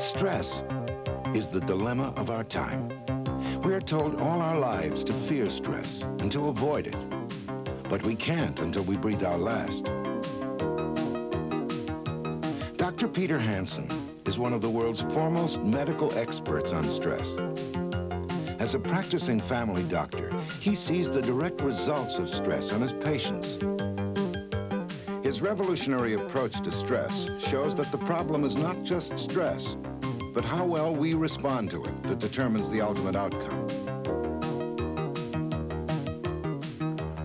Stress is the dilemma of our time. We are told all our lives to fear stress and to avoid it. But we can't until we breathe our last. Dr. Peter Hanson is one of the world's foremost medical experts on stress. As a practicing family doctor, he sees the direct results of stress on his patients. His revolutionary approach to stress shows that the problem is not just stress, but how well we respond to it that determines the ultimate outcome.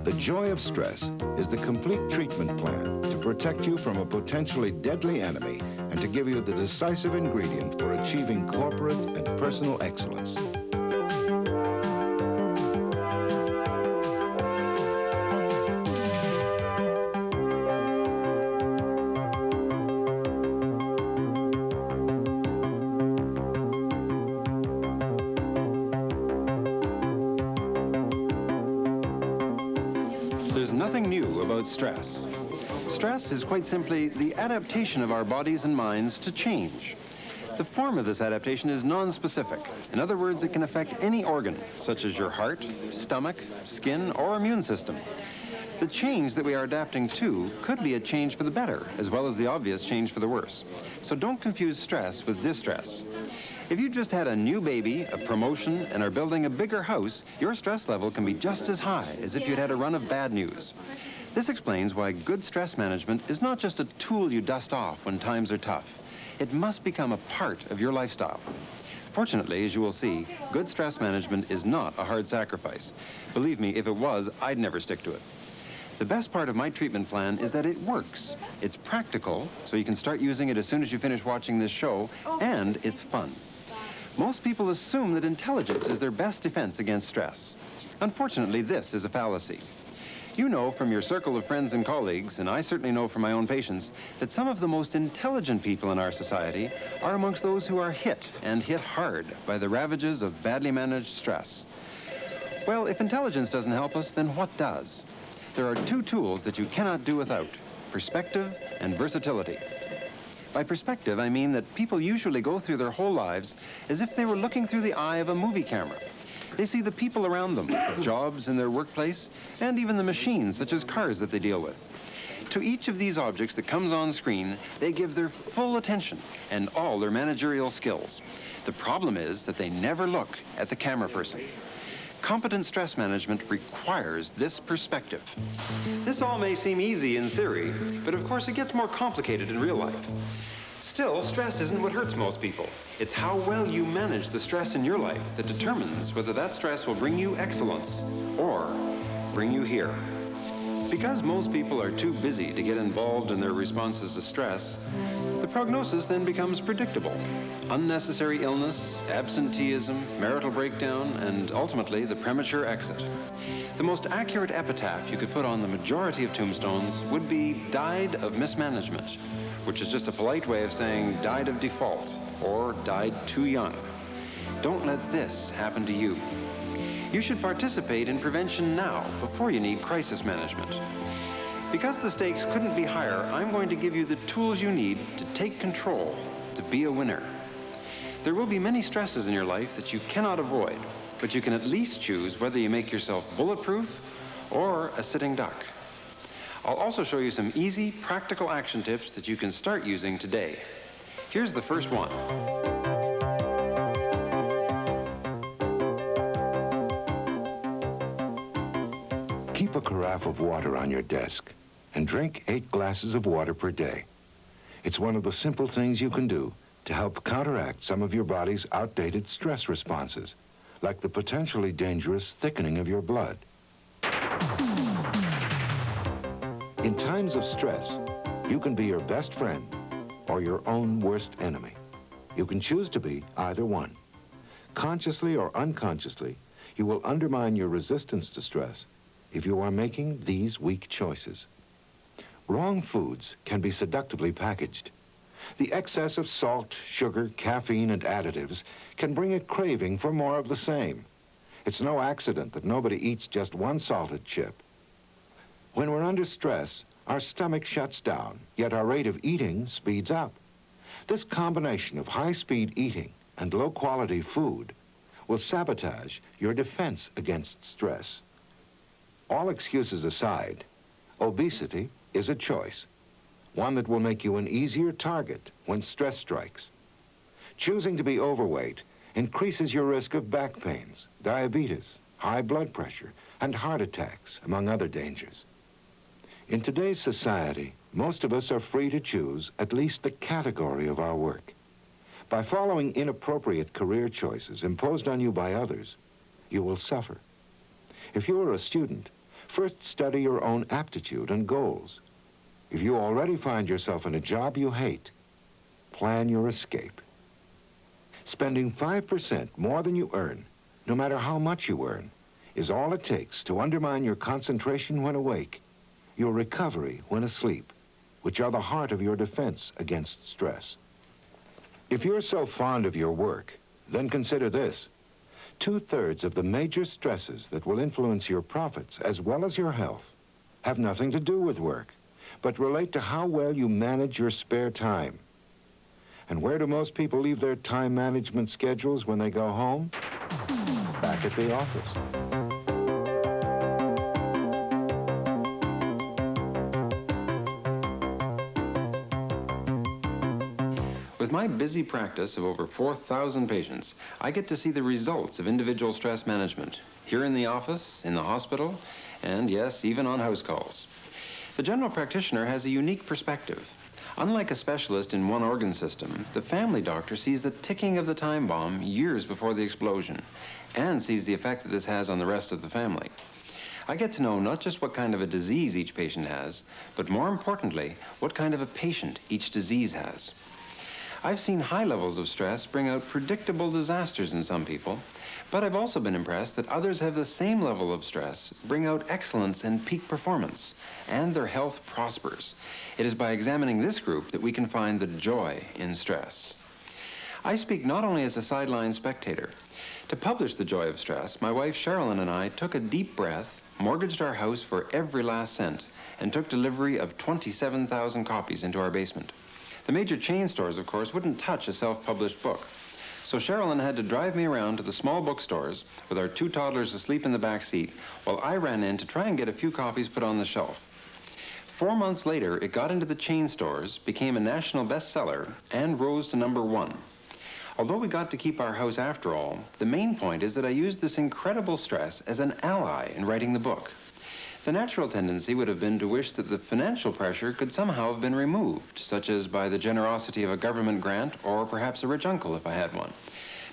The joy of stress is the complete treatment plan to protect you from a potentially deadly enemy and to give you the decisive ingredient for achieving corporate and personal excellence. There's nothing new about stress. Stress is quite simply the adaptation of our bodies and minds to change. The form of this adaptation is non-specific. In other words, it can affect any organ, such as your heart, stomach, skin, or immune system. The change that we are adapting to could be a change for the better, as well as the obvious change for the worse. So don't confuse stress with distress. If you just had a new baby, a promotion, and are building a bigger house, your stress level can be just as high as if you'd had a run of bad news. This explains why good stress management is not just a tool you dust off when times are tough. It must become a part of your lifestyle. Fortunately, as you will see, good stress management is not a hard sacrifice. Believe me, if it was, I'd never stick to it. The best part of my treatment plan is that it works. It's practical, so you can start using it as soon as you finish watching this show, and it's fun. Most people assume that intelligence is their best defense against stress. Unfortunately, this is a fallacy. You know from your circle of friends and colleagues, and I certainly know from my own patients, that some of the most intelligent people in our society are amongst those who are hit, and hit hard, by the ravages of badly managed stress. Well, if intelligence doesn't help us, then what does? There are two tools that you cannot do without: perspective and versatility. By perspective, I mean that people usually go through their whole lives as if they were looking through the eye of a movie camera. They see the people around them, jobs in their workplace, and even the machines, such as cars, that they deal with. To each of these objects that comes on screen, they give their full attention and all their managerial skills. The problem is that they never look at the camera person. Competent stress management requires this perspective. This all may seem easy in theory, but of course it gets more complicated in real life. Still, stress isn't what hurts most people. It's how well you manage the stress in your life that determines whether that stress will bring you excellence or bring you here. Because most people are too busy to get involved in their responses to stress, the prognosis then becomes predictable. Unnecessary illness, absenteeism, marital breakdown, and ultimately the premature exit. The most accurate epitaph you could put on the majority of tombstones would be "died of mismanagement," which is just a polite way of saying died of default or died too young. Don't let this happen to you. You should participate in prevention now, before you need crisis management. Because the stakes couldn't be higher, I'm going to give you the tools you need to take control, to be a winner. There will be many stresses in your life that you cannot avoid, but you can at least choose whether you make yourself bulletproof or a sitting duck. I'll also show you some easy, practical action tips that you can start using today. Here's the first one. Keep a carafe of water on your desk and drink 8 glasses of water per day. It's one of the simple things you can do to help counteract some of your body's outdated stress responses, like the potentially dangerous thickening of your blood. In times of stress, you can be your best friend or your own worst enemy. You can choose to be either one. Consciously or unconsciously, you will undermine your resistance to stress if you are making these weak choices. Wrong foods can be seductively packaged. The excess of salt, sugar, caffeine, and additives can bring a craving for more of the same. It's no accident that nobody eats just one salted chip. When we're under stress, our stomach shuts down, yet our rate of eating speeds up. This combination of high-speed eating and low-quality food will sabotage your defense against stress. All excuses aside, obesity is a choice, one that will make you an easier target when stress strikes. Choosing to be overweight increases your risk of back pains, diabetes, high blood pressure, and heart attacks, among other dangers. In today's society, most of us are free to choose at least the category of our work. By following inappropriate career choices imposed on you by others, you will suffer. If you are a student, first study your own aptitude and goals. If you already find yourself in a job you hate, plan your escape. Spending 5% more than you earn, no matter how much you earn, is all it takes to undermine your concentration when awake, your recovery when asleep, which are the heart of your defense against stress. If you're so fond of your work, then consider this. 2/3 of the major stresses that will influence your profits as well as your health have nothing to do with work, but relate to how well you manage your spare time. And where do most people leave their time management schedules when they go home? Back at the office. With my busy practice of over 4,000 patients, I get to see the results of individual stress management, here in the office, in the hospital, and yes, even on house calls. The general practitioner has a unique perspective. Unlike a specialist in one organ system, the family doctor sees the ticking of the time bomb years before the explosion, and sees the effect that this has on the rest of the family. I get to know not just what kind of a disease each patient has, but more importantly, what kind of a patient each disease has. I've seen high levels of stress bring out predictable disasters in some people, but I've also been impressed that others have the same level of stress bring out excellence and peak performance, and their health prospers. It is by examining this group that we can find the joy in stress. I speak not only as a sideline spectator. To publish The Joy of Stress, my wife Sherilyn and I took a deep breath, mortgaged our house for every last cent, and took delivery of 27,000 copies into our basement. The major chain stores, of course, wouldn't touch a self-published book. So Sherilyn had to drive me around to the small bookstores with our 2 toddlers asleep in the back seat while I ran in to try and get a few copies put on the shelf. 4 months later, it got into the chain stores, became a national bestseller, and rose to #1. Although we got to keep our house after all, the main point is that I used this incredible stress as an ally in writing the book. The natural tendency would have been to wish that the financial pressure could somehow have been removed, such as by the generosity of a government grant or perhaps a rich uncle if I had one.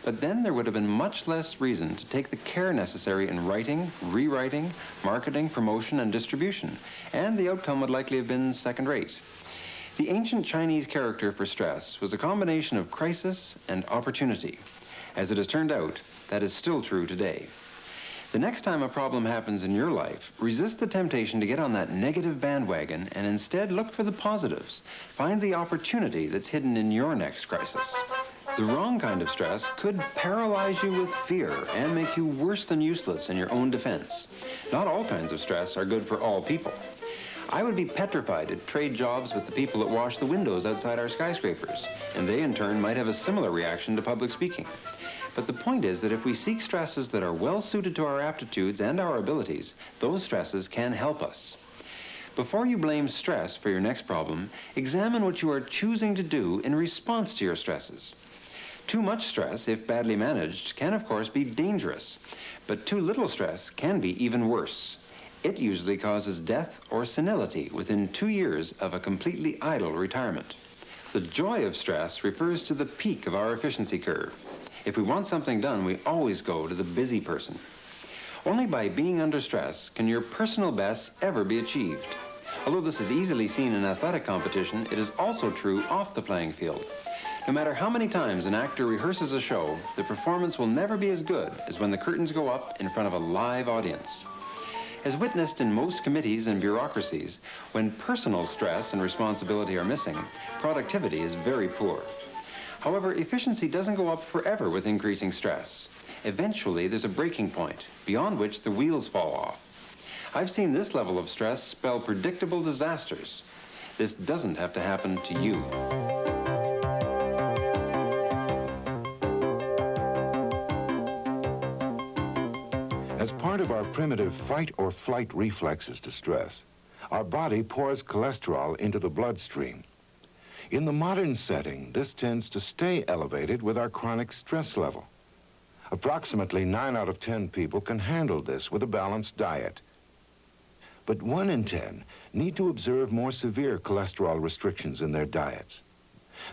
But then there would have been much less reason to take the care necessary in writing, rewriting, marketing, promotion, and distribution, and the outcome would likely have been second-rate. The ancient Chinese character for stress was a combination of crisis and opportunity. As it has turned out, that is still true today. The next time a problem happens in your life, resist the temptation to get on that negative bandwagon and instead look for the positives. Find the opportunity that's hidden in your next crisis. The wrong kind of stress could paralyze you with fear and make you worse than useless in your own defense. Not all kinds of stress are good for all people. I would be petrified to trade jobs with the people that wash the windows outside our skyscrapers, and they in turn might have a similar reaction to public speaking. But the point is that if we seek stresses that are well suited to our aptitudes and our abilities, those stresses can help us. Before you blame stress for your next problem, examine what you are choosing to do in response to your stresses. Too much stress, if badly managed, can of course be dangerous, but too little stress can be even worse. It usually causes death or senility within 2 years of a completely idle retirement. The joy of stress refers to the peak of our efficiency curve. If we want something done, we always go to the busy person. Only by being under stress can your personal bests ever be achieved. Although this is easily seen in athletic competition, it is also true off the playing field. No matter how many times an actor rehearses a show, the performance will never be as good as when the curtains go up in front of a live audience. As witnessed in most committees and bureaucracies, when personal stress and responsibility are missing, productivity is very poor. However, efficiency doesn't go up forever with increasing stress. Eventually, there's a breaking point, beyond which the wheels fall off. I've seen this level of stress spell predictable disasters. This doesn't have to happen to you. of our primitive fight or flight reflexes to stress, our body pours cholesterol into the bloodstream. In the modern setting, this tends to stay elevated with our chronic stress level. Approximately 9 out of 10 people can handle this with a balanced diet. But 1 in 10 need to observe more severe cholesterol restrictions in their diets.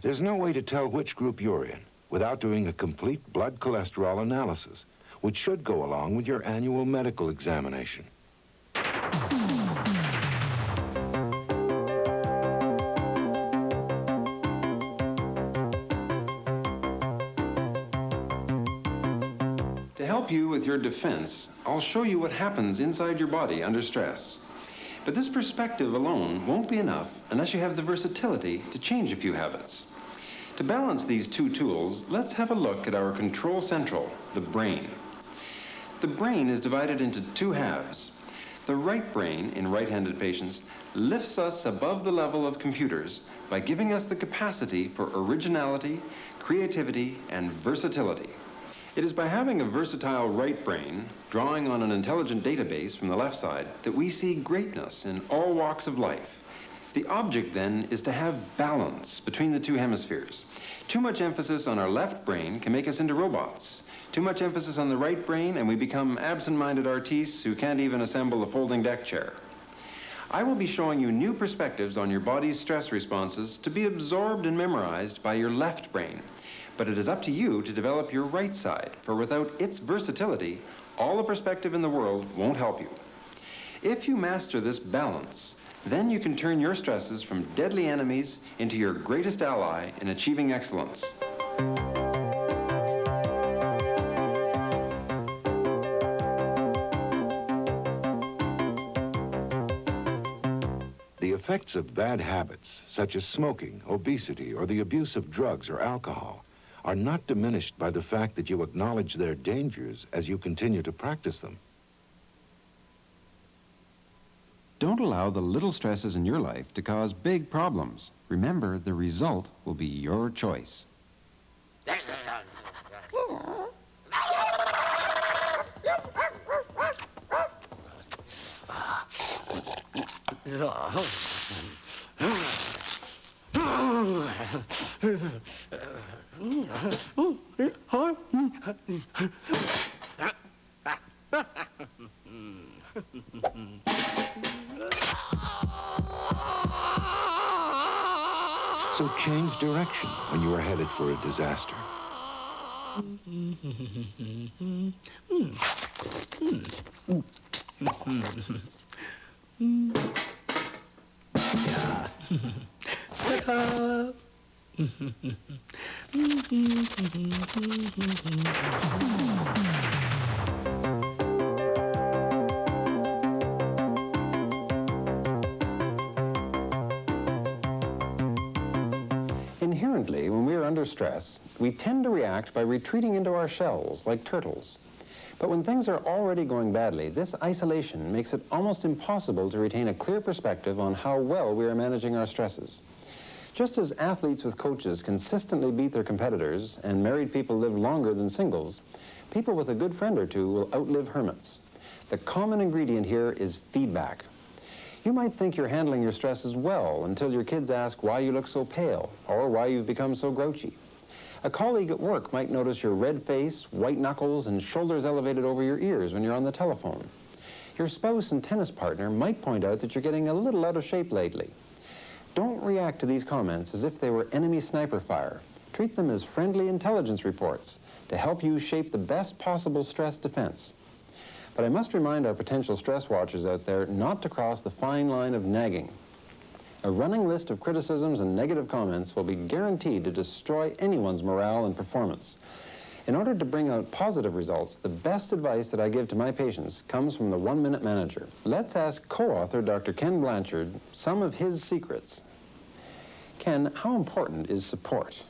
There's no way to tell which group you're in without doing a complete blood cholesterol analysis, which should go along with your annual medical examination. To help you with your defense, I'll show you what happens inside your body under stress. But this perspective alone won't be enough unless you have the versatility to change a few habits. To balance these two tools, let's have a look at our control central, the brain. The brain is divided into 2 halves. The right brain, in right-handed patients, lifts us above the level of computers by giving us the capacity for originality, creativity, and versatility. It is by having a versatile right brain, drawing on an intelligent database from the left side, that we see greatness in all walks of life. The object, then, is to have balance between the 2 hemispheres. Too much emphasis on our left brain can make us into robots. Too much emphasis on the right brain, and we become absent-minded artistes who can't even assemble a folding deck chair. I will be showing you new perspectives on your body's stress responses to be absorbed and memorized by your left brain. But it is up to you to develop your right side, for without its versatility, all the perspective in the world won't help you. If you master this balance, then you can turn your stresses from deadly enemies into your greatest ally in achieving excellence. The effects of bad habits, such as smoking, obesity, or the abuse of drugs or alcohol, are not diminished by the fact that you acknowledge their dangers as you continue to practice them. Don't allow the little stresses in your life to cause big problems. Remember, the result will be your choice. So change direction when you are headed for a disaster. Inherently, when we are under stress, we tend to react by retreating into our shells like turtles. But when things are already going badly, this isolation makes it almost impossible to retain a clear perspective on how well we are managing our stresses. Just as athletes with coaches consistently beat their competitors and married people live longer than singles, people with a good friend or two will outlive hermits. The common ingredient here is feedback. You might think you're handling your stresses well until your kids ask why you look so pale or why you've become so grouchy. A colleague at work might notice your red face, white knuckles, and shoulders elevated over your ears when you're on the telephone. Your spouse and tennis partner might point out that you're getting a little out of shape lately. Don't react to these comments as if they were enemy sniper fire. Treat them as friendly intelligence reports to help you shape the best possible stress defense. But I must remind our potential stress watchers out there not to cross the fine line of nagging. A running list of criticisms and negative comments will be guaranteed to destroy anyone's morale and performance. In order to bring out positive results, the best advice that I give to my patients comes from the 1-Minute Manager. Let's ask co-author Dr. Ken Blanchard some of his secrets. Ken, how important is support?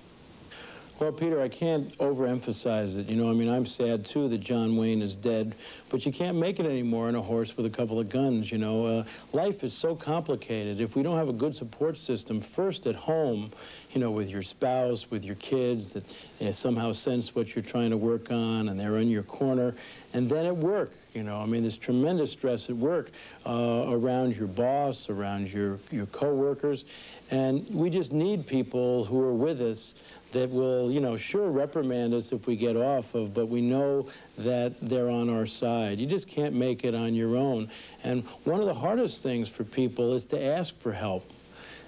Well, Peter, I can't overemphasize it. You know, I mean, I'm sad, too, that John Wayne is dead, but you can't make it anymore on a horse with a couple of guns, you know. Life is so complicated. If we don't have a good support system, first at home, you know, with your spouse, with your kids, that somehow sense what you're trying to work on, and they're in your corner, and then at work, you know. I mean, there's tremendous stress at work around your boss, around your coworkers, and we just need people who are with us that will, you know, sure, reprimand us if we get off of, but we know that they're on our side. You just can't make it on your own. And one of the hardest things for people is to ask for help.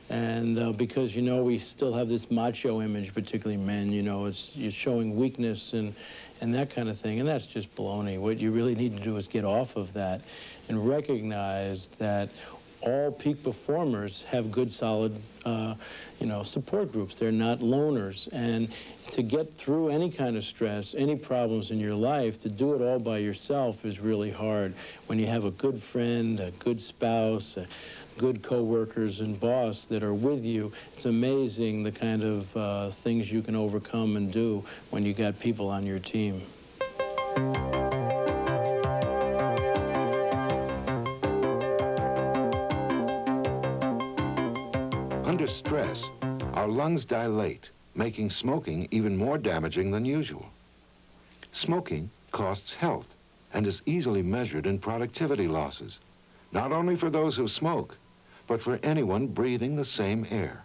And because, you know, we still have this macho image, particularly men, you know, you're showing weakness and that kind of thing, and that's just baloney. What you really need to do is get off of that and recognize that all peak performers have good, solid, you know, support groups. They're not loners. And to get through any kind of stress, any problems in your life, to do it all by yourself is really hard. When you have a good friend, a good spouse, good co-workers and boss that are with you, it's amazing the kind of things you can overcome and do when you got people on your team. Under stress, our lungs dilate, making smoking even more damaging than usual. Smoking costs health and is easily measured in productivity losses, not only for those who smoke, but for anyone breathing the same air.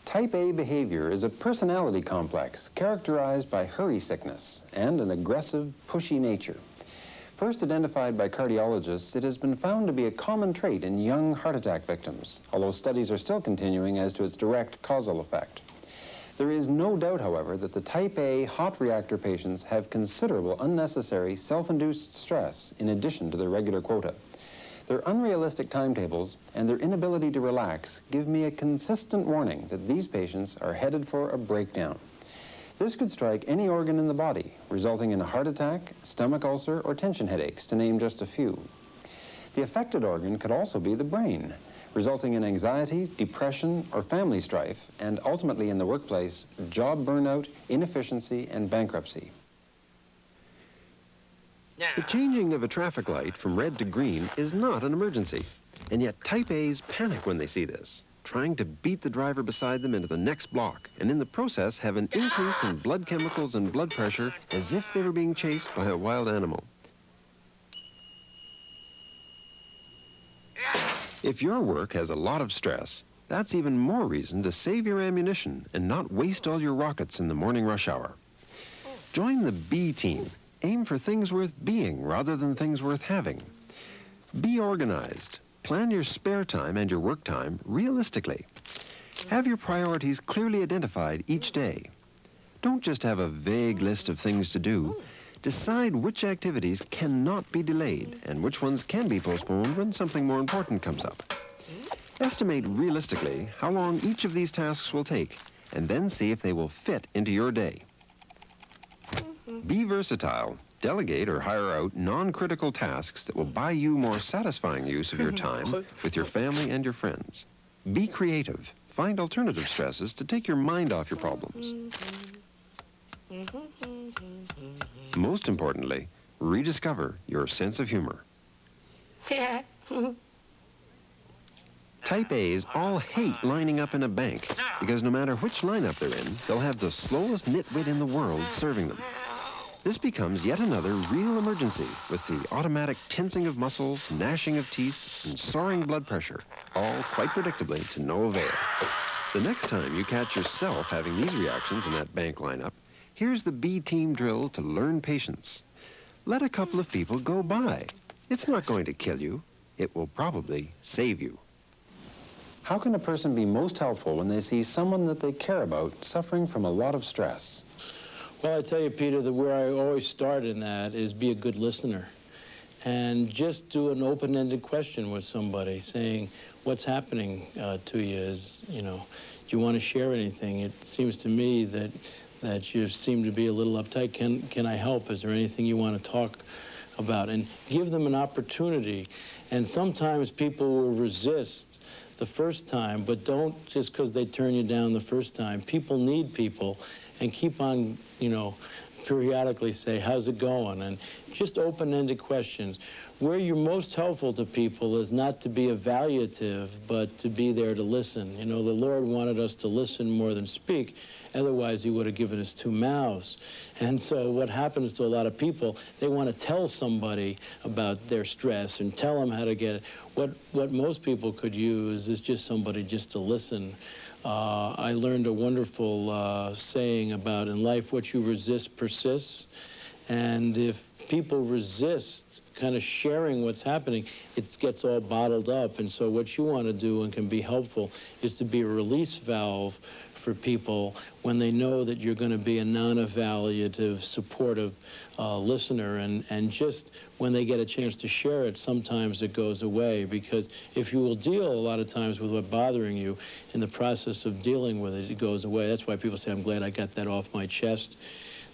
Type A behavior is a personality complex characterized by hurry sickness and an aggressive, pushy nature. First identified by cardiologists, it has been found to be a common trait in young heart attack victims, although studies are still continuing as to its direct causal effect. There is no doubt, however, that the type A hot reactor patients have considerable unnecessary self-induced stress in addition to their regular quota. Their unrealistic timetables and their inability to relax give me a consistent warning that these patients are headed for a breakdown. This could strike any organ in the body, resulting in a heart attack, stomach ulcer, or tension headaches, to name just a few. The affected organ could also be the brain, resulting in anxiety, depression, or family strife, and ultimately in the workplace, job burnout, inefficiency, and bankruptcy. The changing of a traffic light from red to green is not an emergency, and yet type A's panic when they see this, trying to beat the driver beside them into the next block, and in the process have an increase in blood chemicals and blood pressure as if they were being chased by a wild animal. If your work has a lot of stress, that's even more reason to save your ammunition and not waste all your rockets in the morning rush hour. Join the B team. Aim for things worth being rather than things worth having. Be organized. Plan your spare time and your work time realistically. Have your priorities clearly identified each day. Don't just have a vague list of things to do. Decide which activities cannot be delayed and which ones can be postponed when something more important comes up. Estimate realistically how long each of these tasks will take, and then see if they will fit into your day. Be versatile. Delegate or hire out non-critical tasks that will buy you more satisfying use of your time with your family and your friends. Be creative. Find alternative stresses to take your mind off your problems. Most importantly, rediscover your sense of humor. Type A's all hate lining up in a bank because no matter which lineup they're in, they'll have the slowest nitwit in the world serving them. This becomes yet another real emergency with the automatic tensing of muscles, gnashing of teeth, and soaring blood pressure, all quite predictably to no avail. The next time you catch yourself having these reactions in that bank lineup, here's the B team drill to learn patience. Let a couple of people go by. It's not going to kill you. It will probably save you. How can a person be most helpful when they see someone that they care about suffering from a lot of stress? Well, I tell you, Peter, that where I always start in that is be a good listener. And just do an open-ended question with somebody, saying, what's happening to you? Is, you know, do you want to share anything? It seems to me that you seem to be a little uptight. Can I help? Is there anything you want to talk about? And give them an opportunity. And sometimes people will resist the first time, but don't just because they turn you down the first time. People need people. And keep on, you know, periodically say, how's it going? And just open-ended questions. Where you're most helpful to people is not to be evaluative, but to be there to listen. You know, the Lord wanted us to listen more than speak. Otherwise, he would have given us 2 mouths. And so what happens to a lot of people, they want to tell somebody about their stress and tell them how to get it. What most people could use is just somebody just to listen. I learned a wonderful saying about in life, what you resist persists. And if people resist kind of sharing what's happening, it gets all bottled up. And so what you want to do and can be helpful is to be a release valve for people when they know that you're going to be a non-evaluative, supportive listener. And just when they get a chance to share it, sometimes it goes away. Because if you will deal a lot of times with what's bothering you, in the process of dealing with it, it goes away. That's why people say, I'm glad I got that off my chest.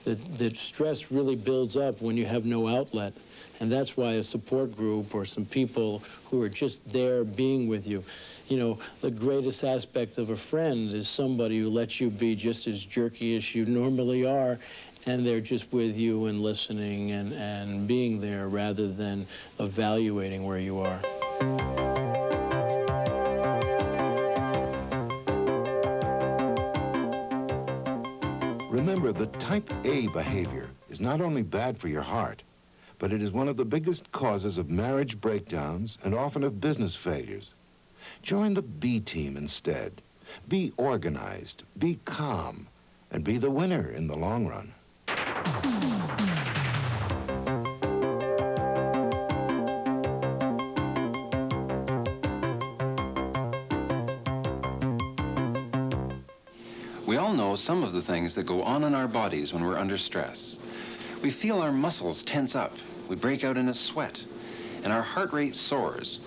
That stress really builds up when you have no outlet. And that's why a support group or some people who are just there being with you. You know, the greatest aspect of a friend is somebody who lets you be just as jerky as you normally are, and they're just with you and listening and being there rather than evaluating where you are. Remember that type A behavior is not only bad for your heart, but it is one of the biggest causes of marriage breakdowns and often of business failures. Join the B team instead. Be organized, be calm, and be the winner in the long run. We all know some of the things that go on in our bodies when we're under stress. We feel our muscles tense up, we break out in a sweat, and our heart rate soars.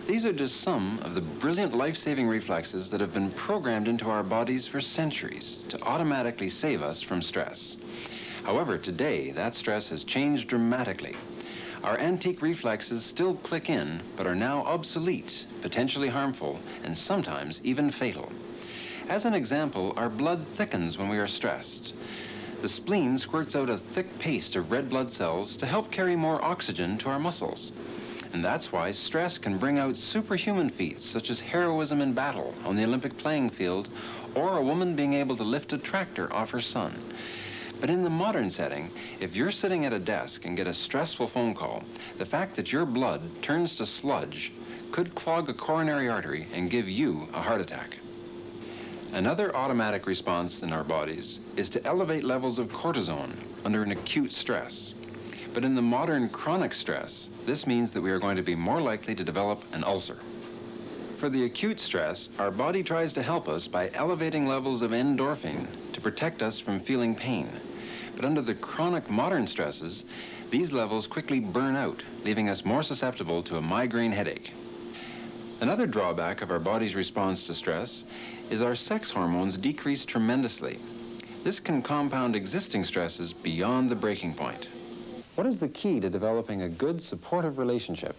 These are just some of the brilliant life-saving reflexes that have been programmed into our bodies for centuries to automatically save us from stress. However, today, that stress has changed dramatically. Our antique reflexes still click in, but are now obsolete, potentially harmful, and sometimes even fatal. As an example, our blood thickens when we are stressed. The spleen squirts out a thick paste of red blood cells to help carry more oxygen to our muscles. And that's why stress can bring out superhuman feats, such as heroism in battle on the Olympic playing field, or a woman being able to lift a tractor off her son. But in the modern setting, if you're sitting at a desk and get a stressful phone call, the fact that your blood turns to sludge could clog a coronary artery and give you a heart attack. Another automatic response in our bodies is to elevate levels of cortisone under an acute stress. But in the modern chronic stress, this means that we are going to be more likely to develop an ulcer. For the acute stress, our body tries to help us by elevating levels of endorphin to protect us from feeling pain. But under the chronic modern stresses, these levels quickly burn out, leaving us more susceptible to a migraine headache. Another drawback of our body's response to stress is our sex hormones decrease tremendously. This can compound existing stresses beyond the breaking point. What is the key to developing a good, supportive relationship?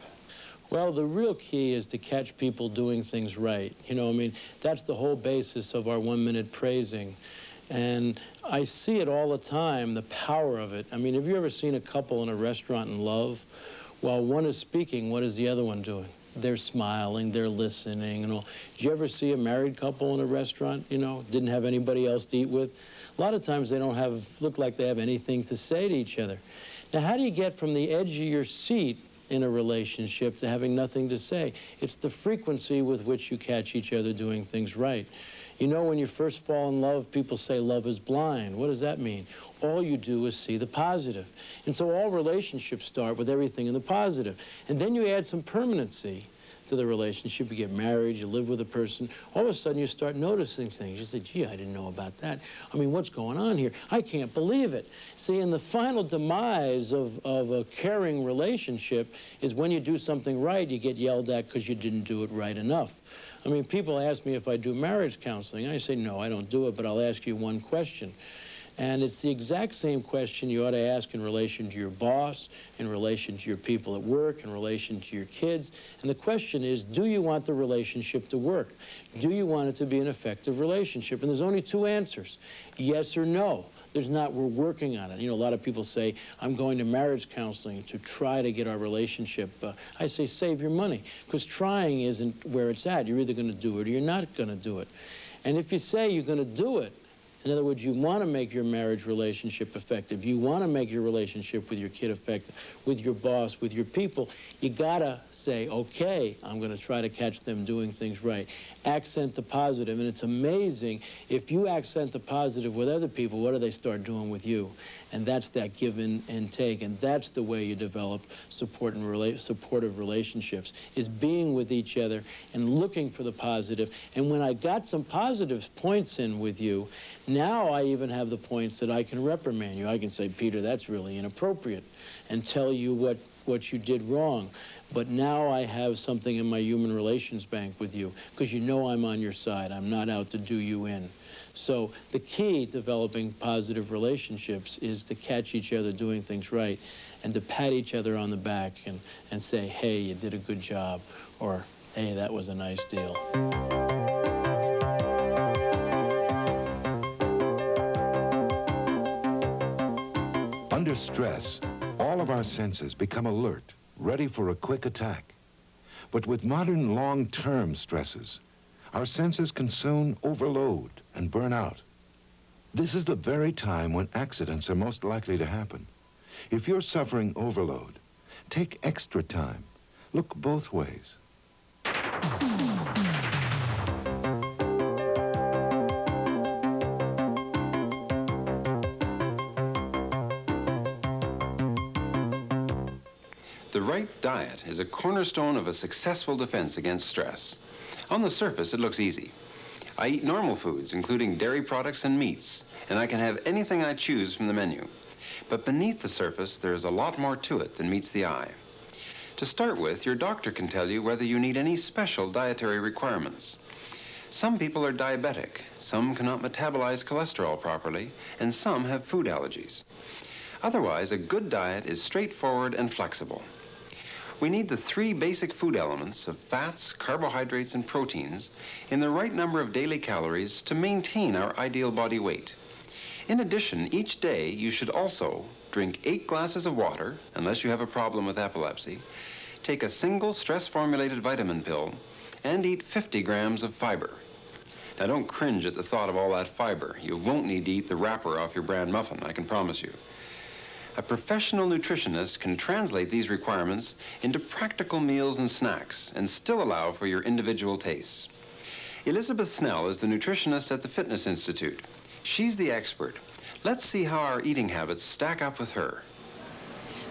Well, the real key is to catch people doing things right. You know, I mean, that's the whole basis of our 1 minute praising. And I see it all the time, the power of it. I mean, have you ever seen a couple in a restaurant in love? While one is speaking, what is the other one doing? They're smiling, they're listening and all. Did you ever see a married couple in a restaurant, you know, didn't have anybody else to eat with? A lot of times they don't look like they have anything to say to each other. Now, how do you get from the edge of your seat in a relationship to having nothing to say? It's the frequency with which you catch each other doing things right. You know, when you first fall in love, people say love is blind. What does that mean? All you do is see the positive. And so all relationships start with everything in the positive. And then you add some permanency to the relationship. You get married, you live with a person. All of a sudden, you start noticing things. You say, gee, I didn't know about that. I mean, what's going on here? I can't believe it. See, and the final demise of a caring relationship is when you do something right, you get yelled at because you didn't do it right enough. I mean, people ask me if I do marriage counseling. I say, no, I don't do it, but I'll ask you one question. And it's the exact same question you ought to ask in relation to your boss, in relation to your people at work, in relation to your kids. And the question is, do you want the relationship to work? Do you want it to be an effective relationship? And there's only two answers, yes or no. There's not, we're working on it. You know, a lot of people say, I'm going to marriage counseling to try to get our relationship. I say, save your money, because trying isn't where it's at. You're either going to do it or you're not going to do it. And if you say you're going to do it, in other words, you want to make your marriage relationship effective, you want to make your relationship with your kid effective, with your boss, with your people, you got to say, okay, I'm going to try to catch them doing things right. Accent the positive, and it's amazing, if you accent the positive with other people, what do they start doing with you? And that's that give and take, and that's the way you develop supportive relationships, is being with each other and looking for the positive. And when I got some positive points in with you, now I even have the points that I can reprimand you. I can say, Peter, that's really inappropriate, and tell you what you did wrong. But now I have something in my human relations bank with you, because you know I'm on your side. I'm not out to do you in. So the key to developing positive relationships is to catch each other doing things right, and to pat each other on the back and say, hey, you did a good job, or hey, that was a nice deal. Under stress, all of our senses become alert, ready for a quick attack. But with modern long-term stresses, our senses can soon overload and burn out. This is the very time when accidents are most likely to happen. If you're suffering overload, take extra time. Look both ways. The right diet is a cornerstone of a successful defense against stress. On the surface, it looks easy. I eat normal foods, including dairy products and meats, and I can have anything I choose from the menu. But beneath the surface, there is a lot more to it than meets the eye. To start with, your doctor can tell you whether you need any special dietary requirements. Some people are diabetic, some cannot metabolize cholesterol properly, and some have food allergies. Otherwise, a good diet is straightforward and flexible. We need the three basic food elements of fats, carbohydrates, and proteins in the right number of daily calories to maintain our ideal body weight. In addition, each day you should also drink 8 glasses of water, unless you have a problem with epilepsy, take a single stress-formulated vitamin pill, and eat 50 grams of fiber. Now don't cringe at the thought of all that fiber. You won't need to eat the wrapper off your bran muffin, I can promise you. A professional nutritionist can translate these requirements into practical meals and snacks and still allow for your individual tastes. Elizabeth Snell is the nutritionist at the Fitness Institute. She's the expert. Let's see how our eating habits stack up with her.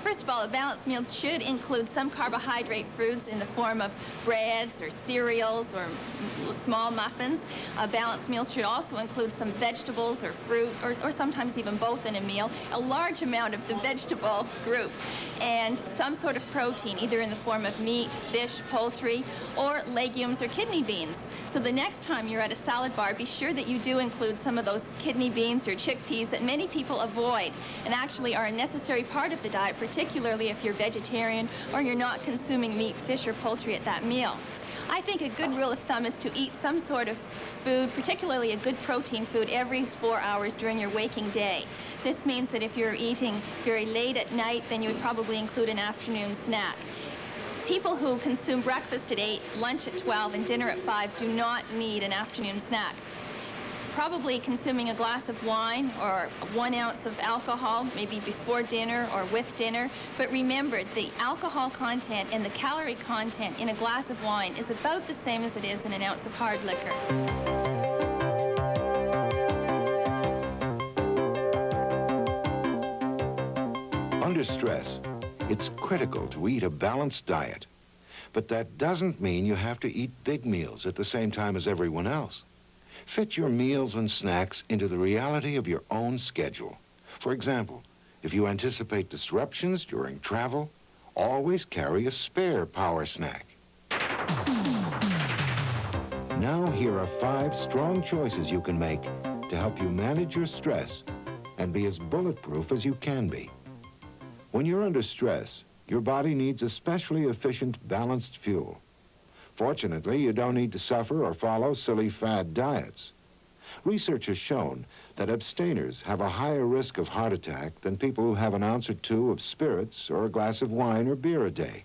First of all, a balanced meal should include some carbohydrate foods in the form of breads or cereals or small muffins. A balanced meal should also include some vegetables or fruit, or sometimes even both in a meal, a large amount of the vegetable group, and some sort of protein, either in the form of meat, fish, poultry, or legumes or kidney beans. So the next time you're at a salad bar, be sure that you do include some of those kidney beans or chickpeas that many people avoid and actually are a necessary part of the diet, particularly if you're vegetarian or you're not consuming meat, fish, or poultry at that meal. I think a good rule of thumb is to eat some sort of food, particularly a good protein food, every 4 hours during your waking day. This means that if you're eating very late at night, then you would probably include an afternoon snack. People who consume breakfast at 8, lunch at 12, and dinner at 5 do not need an afternoon snack. Probably consuming a glass of wine or 1 ounce of alcohol, maybe before dinner or with dinner. But remember, the alcohol content and the calorie content in a glass of wine is about the same as it is in an ounce of hard liquor. Under stress, it's critical to eat a balanced diet. But that doesn't mean you have to eat big meals at the same time as everyone else. Fit your meals and snacks into the reality of your own schedule. For example, if you anticipate disruptions during travel, always carry a spare power snack. Now here are 5 strong choices you can make to help you manage your stress and be as bulletproof as you can be. When you're under stress, your body needs especially efficient, balanced fuel. Fortunately, you don't need to suffer or follow silly fad diets. Research has shown that abstainers have a higher risk of heart attack than people who have an ounce or two of spirits or a glass of wine or beer a day.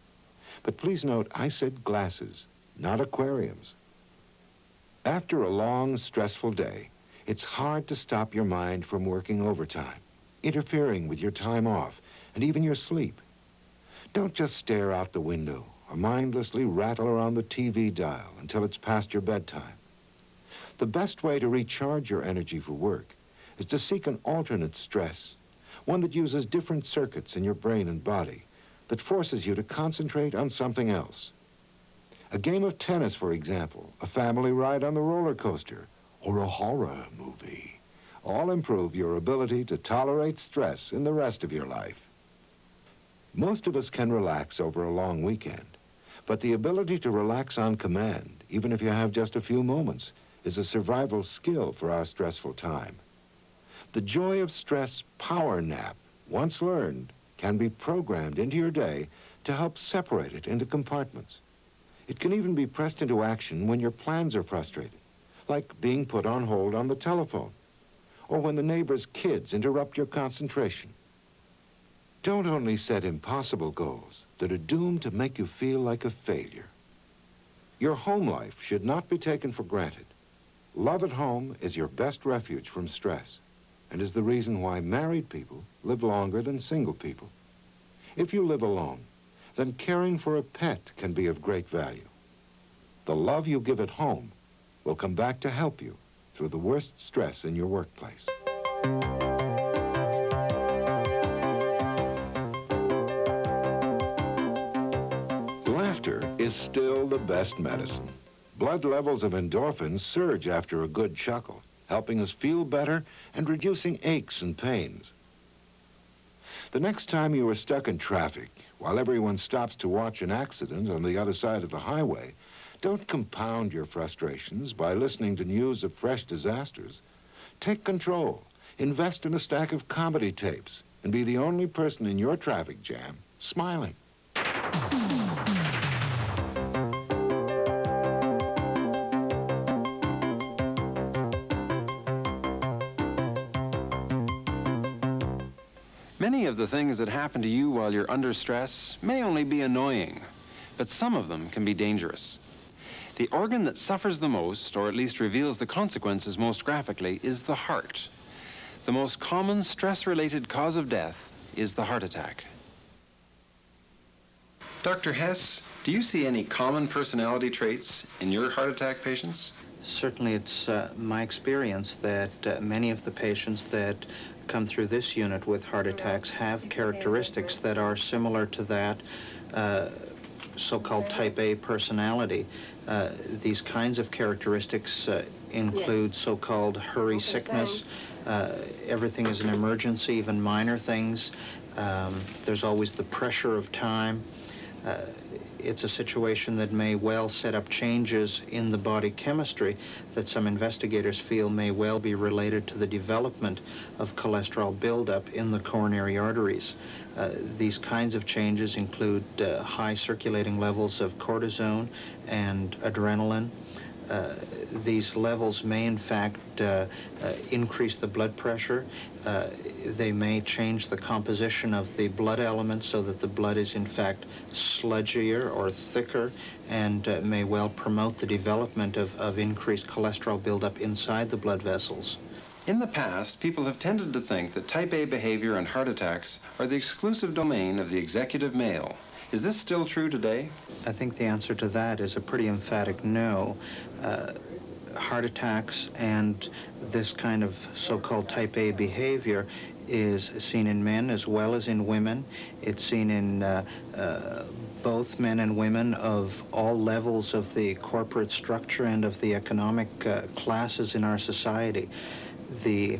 But please note, I said glasses, not aquariums. After a long, stressful day, it's hard to stop your mind from working overtime, interfering with your time off and even your sleep. Don't just stare out the window or mindlessly rattle around the TV dial until it's past your bedtime. The best way to recharge your energy for work is to seek an alternate stress, one that uses different circuits in your brain and body, that forces you to concentrate on something else. A game of tennis, for example, a family ride on the roller coaster, or a horror movie, all improve your ability to tolerate stress in the rest of your life. Most of us can relax over a long weekend, but the ability to relax on command, even if you have just a few moments, is a survival skill for our stressful time. The joy of stress power nap, once learned, can be programmed into your day to help separate it into compartments. It can even be pressed into action when your plans are frustrated, like being put on hold on the telephone, or when the neighbor's kids interrupt your concentration. Don't only set impossible goals that are doomed to make you feel like a failure. Your home life should not be taken for granted. Love at home is your best refuge from stress and is the reason why married people live longer than single people. If you live alone, then caring for a pet can be of great value. The love you give at home will come back to help you through the worst stress in your workplace. Laughter is still the best medicine. Blood levels of endorphins surge after a good chuckle, helping us feel better and reducing aches and pains. The next time you are stuck in traffic, while everyone stops to watch an accident on the other side of the highway, don't compound your frustrations by listening to news of fresh disasters. Take control, invest in a stack of comedy tapes, and be the only person in your traffic jam smiling. Many of the things that happen to you while you're under stress may only be annoying, but some of them can be dangerous. The organ that suffers the most, or at least reveals the consequences most graphically, is the heart. The most common stress-related cause of death is the heart attack. Dr. Hess, do you see any common personality traits in your heart attack patients? Certainly, it's my experience that many of the patients that come through this unit with heart attacks have characteristics that are similar to that so-called type A personality. These kinds of characteristics include so-called hurry sickness. Everything is an emergency, even minor things. There's always the pressure of time. It's a situation that may well set up changes in the body chemistry that some investigators feel may well be related to the development of cholesterol buildup in the coronary arteries. These kinds of changes include high circulating levels of cortisone and adrenaline. These levels may in fact increase the blood pressure. They may change the composition of the blood elements so that the blood is in fact sludgier or thicker, and may well promote the development of increased cholesterol buildup inside the blood vessels. In the past, people have tended to think that type A behavior and heart attacks are the exclusive domain of the executive male. Is this still true today? I think the answer to that is a pretty emphatic no. Heart attacks and this kind of so-called type A behavior is seen in men as well as in women. It's seen in both men and women of all levels of the corporate structure and of the economic classes in our society. The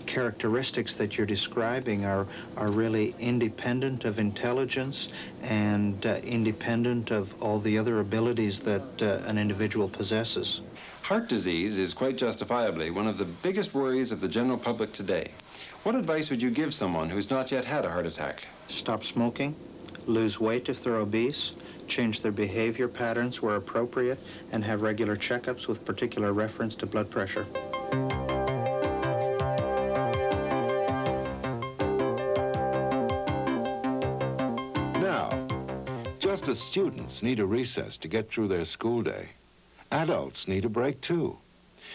characteristics that you're describing are really independent of intelligence and independent of all the other abilities that an individual possesses. Heart disease is quite justifiably one of the biggest worries of the general public today. What advice would you give someone who's not yet had a heart attack? Stop smoking, lose weight if they're obese, change their behavior patterns where appropriate, and have regular checkups with particular reference to blood pressure. Now, just as students need a recess to get through their school day, adults need a break too.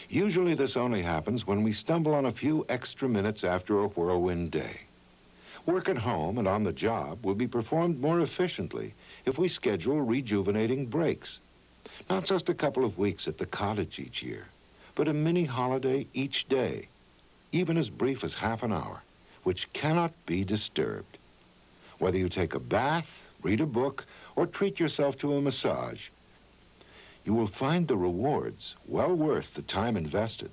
Usually this only happens when we stumble on a few extra minutes after a whirlwind day. Work at home and on the job will be performed more efficiently if we schedule rejuvenating breaks. Not just a couple of weeks at the cottage each year, but a mini holiday each day, even as brief as half an hour, which cannot be disturbed. Whether you take a bath, read a book, or treat yourself to a massage, you will find the rewards well worth the time invested.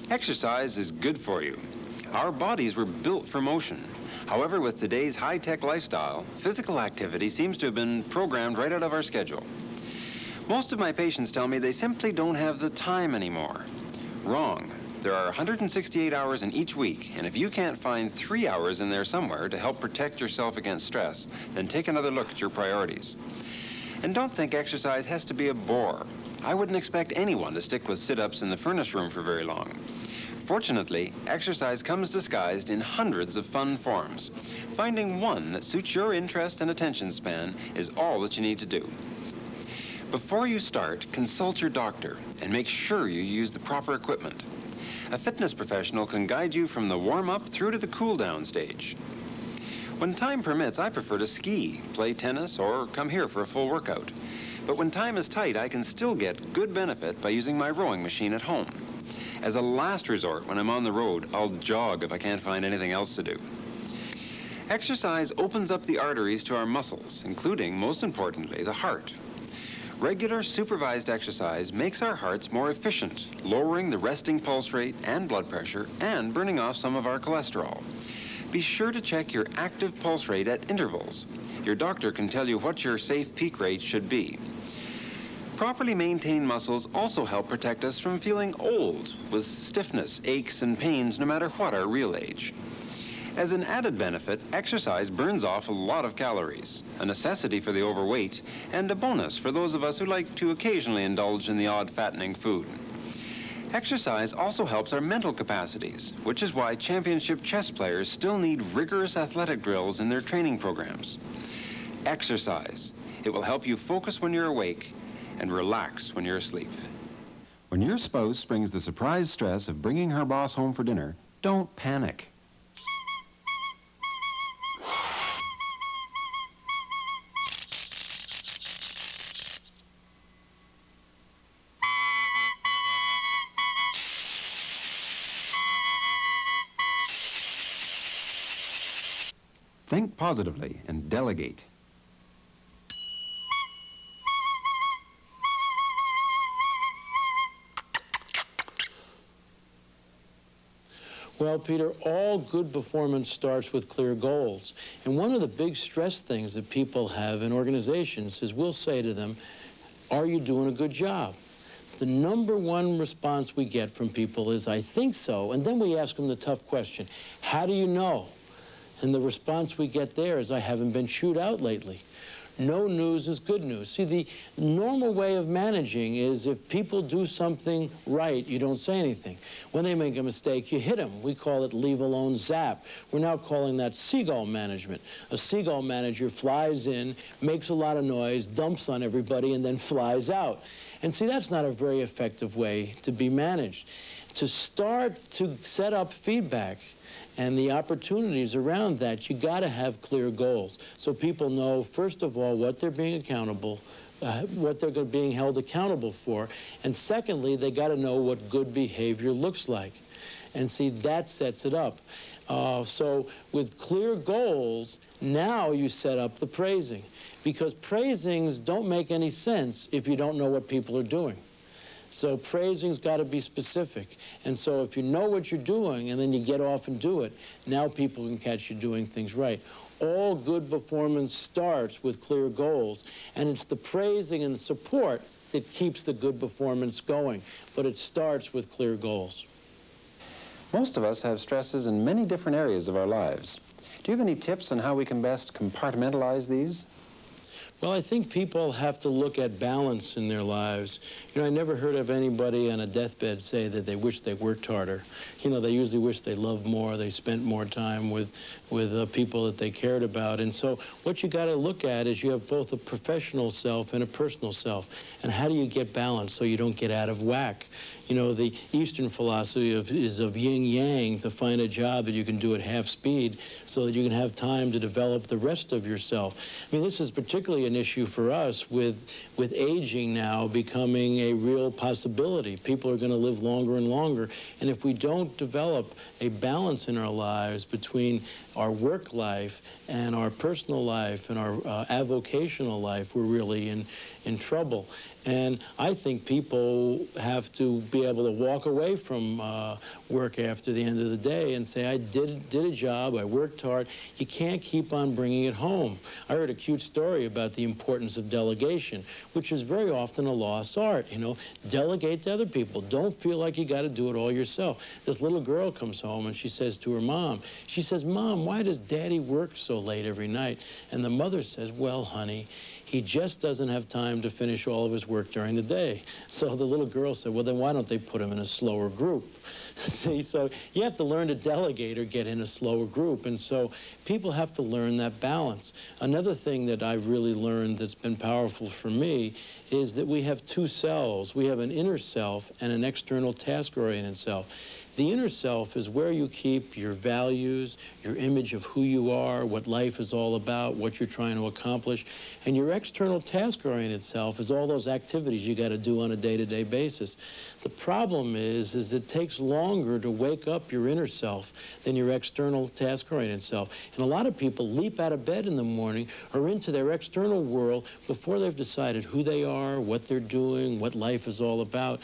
Exercise is good for you. Our bodies were built for motion. However, with today's high-tech lifestyle, physical activity seems to have been programmed right out of our schedule. Most of my patients tell me they simply don't have the time anymore. Wrong. There are 168 hours in each week, and if you can't find 3 hours in there somewhere to help protect yourself against stress, then take another look at your priorities. And don't think exercise has to be a bore. I wouldn't expect anyone to stick with sit-ups in the furnace room for very long. Fortunately, exercise comes disguised in hundreds of fun forms. Finding one that suits your interest and attention span is all that you need to do. Before you start, consult your doctor and make sure you use the proper equipment. A fitness professional can guide you from the warm-up through to the cool-down stage. When time permits, I prefer to ski, play tennis, or come here for a full workout. But when time is tight, I can still get good benefit by using my rowing machine at home. As a last resort, when I'm on the road, I'll jog if I can't find anything else to do. Exercise opens up the arteries to our muscles, including, most importantly, the heart. Regular supervised exercise makes our hearts more efficient, lowering the resting pulse rate and blood pressure and burning off some of our cholesterol. Be sure to check your active pulse rate at intervals. Your doctor can tell you what your safe peak rate should be. Properly maintained muscles also help protect us from feeling old with stiffness, aches, and pains no matter what our real age. As an added benefit, exercise burns off a lot of calories, a necessity for the overweight, and a bonus for those of us who like to occasionally indulge in the odd fattening food. Exercise also helps our mental capacities, which is why championship chess players still need rigorous athletic drills in their training programs. Exercise. It will help you focus when you're awake and relax when you're asleep. When your spouse brings the surprise stress of bringing her boss home for dinner, don't panic. Think positively and delegate. Well, Peter, all good performance starts with clear goals. And one of the big stress things that people have in organizations is we'll say to them, are you doing a good job? The #1 response we get from people is, I think so. And then we ask them the tough question, how do you know? And the response we get there is, I haven't been chewed out lately. No news is good news. See, the normal way of managing is if people do something right, you don't say anything. When they make a mistake, you hit them. We call it leave alone zap. We're now calling that seagull management. A seagull manager flies in, makes a lot of noise, dumps on everybody, and then flies out. And see, that's not a very effective way to be managed. To start to set up feedback and the opportunities around that, you got to have clear goals. So people know, first of all, what they're being accountable, what they're being held accountable for. And secondly, they got to know what good behavior looks like. And see, that sets it up. So with clear goals, now you set up the praising. Because praisings don't make any sense if you don't know what people are doing. So praising's got to be specific. And so if you know what you're doing and then you get off and do it, now people can catch you doing things right. All good performance starts with clear goals. And it's the praising and the support that keeps the good performance going. But it starts with clear goals. Most of us have stresses in many different areas of our lives. Do you have any tips on how we can best compartmentalize these? Well, I think people have to look at balance in their lives. You know, I never heard of anybody on a deathbed say that they wish they worked harder. You know, they usually wish they loved more, they spent more time with people that they cared about. And so what you got to look at is you have both a professional self and a personal self. And how do you get balance so you don't get out of whack? You know, the Eastern philosophy is of yin-yang, to find a job that you can do at half speed so that you can have time to develop the rest of yourself. I mean, this is particularly an issue for us with aging now becoming a real possibility. People are going to live longer and longer. And if we don't develop a balance in our lives between our work life and our personal life and our avocational life, we're really in trouble. And I think people have to be able to walk away from work after the end of the day and say, I did a job, I worked hard. You can't keep on bringing it home. I heard a cute story about the importance of delegation, which is very often a lost art. You know, delegate to other people. Don't feel like you got to do it all yourself. This little girl comes home and she says to her mom, she says, Mom, why does Daddy work so late every night? And the mother says, well, honey, he just doesn't have time to finish all of his work during the day. So the little girl said, well, then why don't they put him in a slower group? See, so you have to learn to delegate or get in a slower group. And so people have to learn that balance. Another thing that I've really learned that's been powerful for me is that we have two selves. We have an inner self and an external task-oriented self. The inner self is where you keep your values, your image of who you are, what life is all about, what you're trying to accomplish. And your external task-oriented self is all those activities you got to do on a day-to-day basis. The problem is it takes longer to wake up your inner self than your external task-oriented self. And a lot of people leap out of bed in the morning or into their external world before they've decided who they are, what they're doing, what life is all about.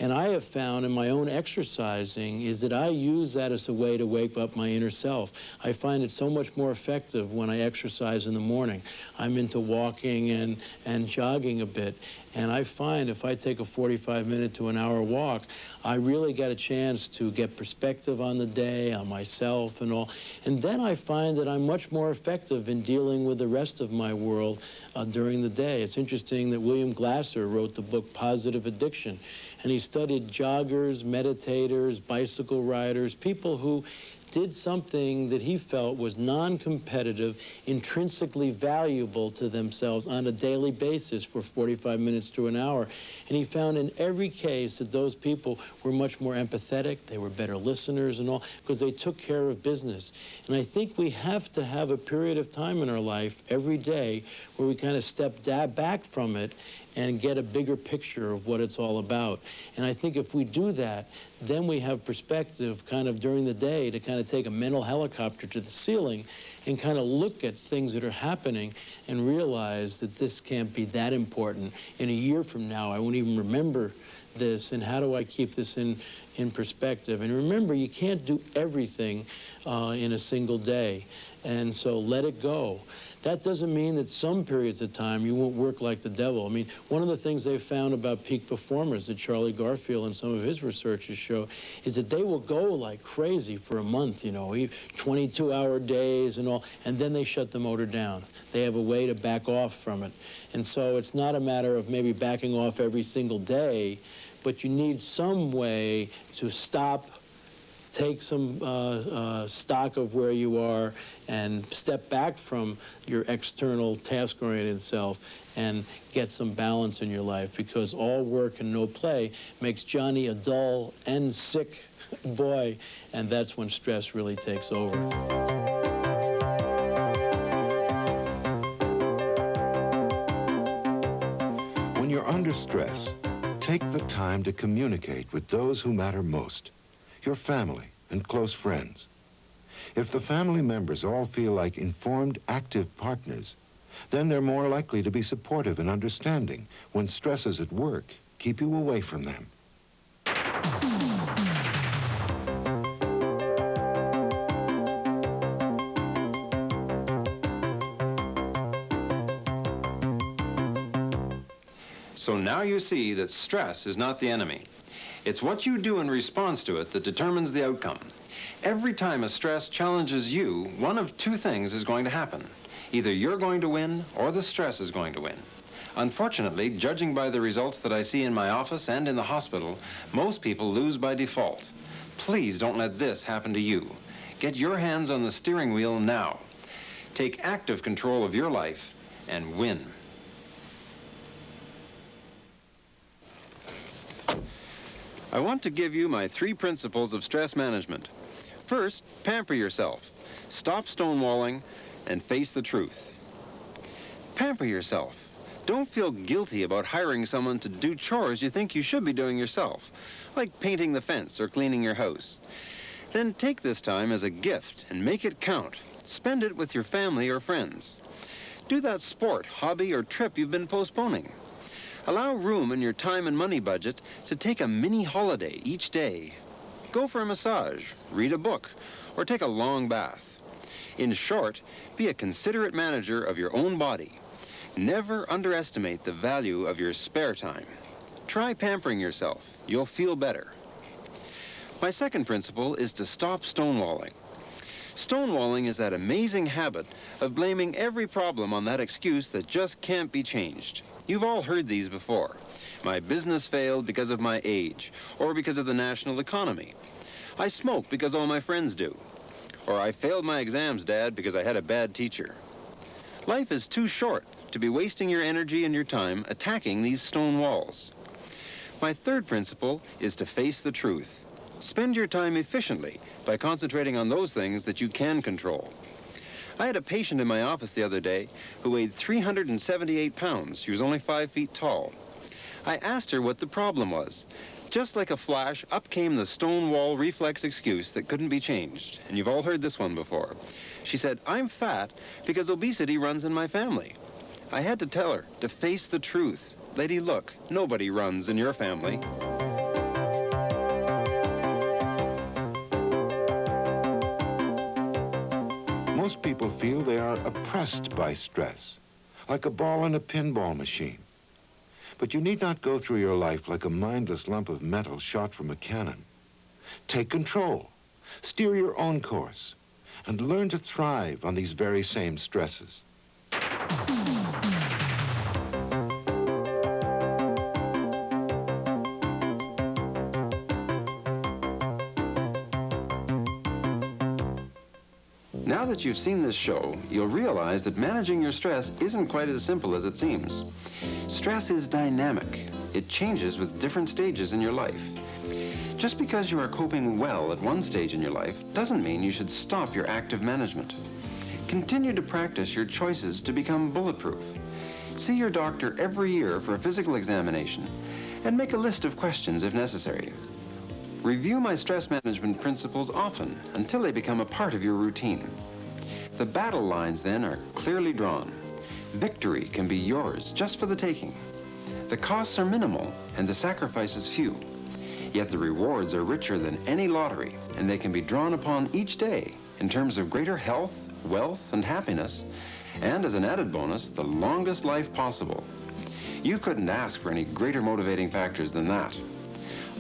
And I have found in my own exercising is that I use that as a way to wake up my inner self. I find it so much more effective when I exercise in the morning. I'm into walking and jogging a bit. And I find if I take a 45-minute to an hour walk, I really get a chance to get perspective on the day, on myself and all. And then I find that I'm much more effective in dealing with the rest of my world during the day. It's interesting that William Glasser wrote the book Positive Addiction. And he studied joggers, meditators, bicycle riders, people who did something that he felt was non-competitive, intrinsically valuable to themselves on a daily basis for 45 minutes to an hour. And he found in every case that those people were much more empathetic, they were better listeners and all, because they took care of business. And I think we have to have a period of time in our life every day where we kind of step back from it and get a bigger picture of what it's all about. And I think if we do that, then we have perspective kind of during the day to kind of take a mental helicopter to the ceiling and kind of look at things that are happening and realize that this can't be that important. In a year from now, I won't even remember this, and how do I keep this in perspective? And remember, you can't do everything in a single day, and so let it go. That doesn't mean that some periods of time you won't work like the devil. I mean, one of the things they've found about peak performers that Charlie Garfield and some of his researchers show is that they will go like crazy for a month, you know, 22-hour days and all, and then they shut the motor down. They have a way to back off from it. And so it's not a matter of maybe backing off every single day, but you need some way to stop, take some stock of where you are and step back from your external task-oriented self and get some balance in your life, because all work and no play makes Johnny a dull and sick boy, and that's when stress really takes over. When you're under stress, take the time to communicate with those who matter most, your family and close friends. If the family members all feel like informed, active partners, then they're more likely to be supportive and understanding when stresses at work keep you away from them. So now you see that stress is not the enemy. It's what you do in response to it that determines the outcome. Every time a stress challenges you, one of two things is going to happen. Either you're going to win or the stress is going to win. Unfortunately, judging by the results that I see in my office and in the hospital, most people lose by default. Please don't let this happen to you. Get your hands on the steering wheel now. Take active control of your life and win. I want to give you my 3 principles of stress management. First, pamper yourself. Stop stonewalling and face the truth. Pamper yourself. Don't feel guilty about hiring someone to do chores you think you should be doing yourself, like painting the fence or cleaning your house. Then take this time as a gift and make it count. Spend it with your family or friends. Do that sport, hobby, or trip you've been postponing. Allow room in your time and money budget to take a mini holiday each day. Go for a massage, read a book, or take a long bath. In short, be a considerate manager of your own body. Never underestimate the value of your spare time. Try pampering yourself. You'll feel better. My second principle is to stop stonewalling. Stonewalling is that amazing habit of blaming every problem on that excuse that just can't be changed. You've all heard these before. My business failed because of my age, or because of the national economy. I smoke because all my friends do. Or I failed my exams, Dad, because I had a bad teacher. Life is too short to be wasting your energy and your time attacking these stone walls. My third principle is to face the truth. Spend your time efficiently by concentrating on those things that you can control. I had a patient in my office the other day who weighed 378 pounds. She was only 5 feet tall. I asked her what the problem was. Just like a flash, up came the stone wall reflex excuse that couldn't be changed. And you've all heard this one before. She said, "I'm fat because obesity runs in my family." I had to tell her to face the truth. Lady, look, nobody runs in your family. Most people feel they are oppressed by stress, like a ball in a pinball machine. But you need not go through your life like a mindless lump of metal shot from a cannon. Take control, steer your own course, and learn to thrive on these very same stresses. Now that you've seen this show, you'll realize that managing your stress isn't quite as simple as it seems. Stress is dynamic. It changes with different stages in your life. Just because you are coping well at one stage in your life doesn't mean you should stop your active management. Continue to practice your choices to become bulletproof. See your doctor every year for a physical examination and make a list of questions if necessary. Review my stress management principles often until they become a part of your routine. The battle lines then are clearly drawn. Victory can be yours just for the taking. The costs are minimal and the sacrifices few. Yet the rewards are richer than any lottery, and they can be drawn upon each day in terms of greater health, wealth, and happiness, and as an added bonus, the longest life possible. You couldn't ask for any greater motivating factors than that.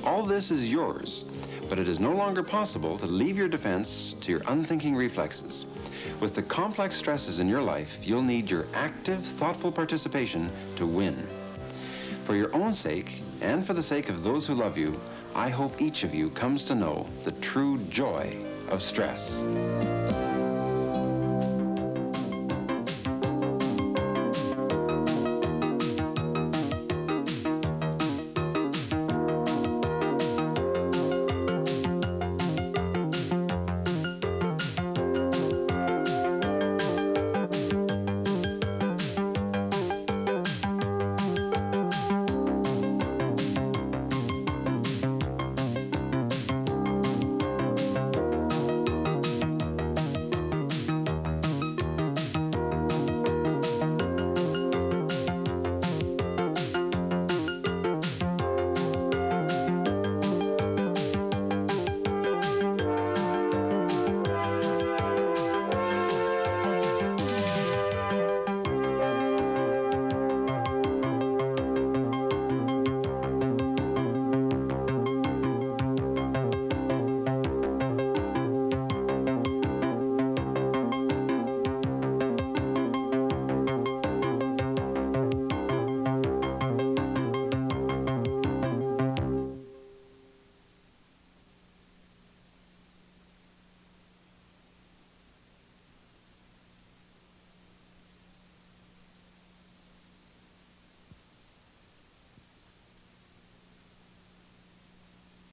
All this is yours, but it is no longer possible to leave your defense to your unthinking reflexes. With the complex stresses in your life, you'll need your active, thoughtful participation to win. For your own sake, and for the sake of those who love you, I hope each of you comes to know the true joy of stress.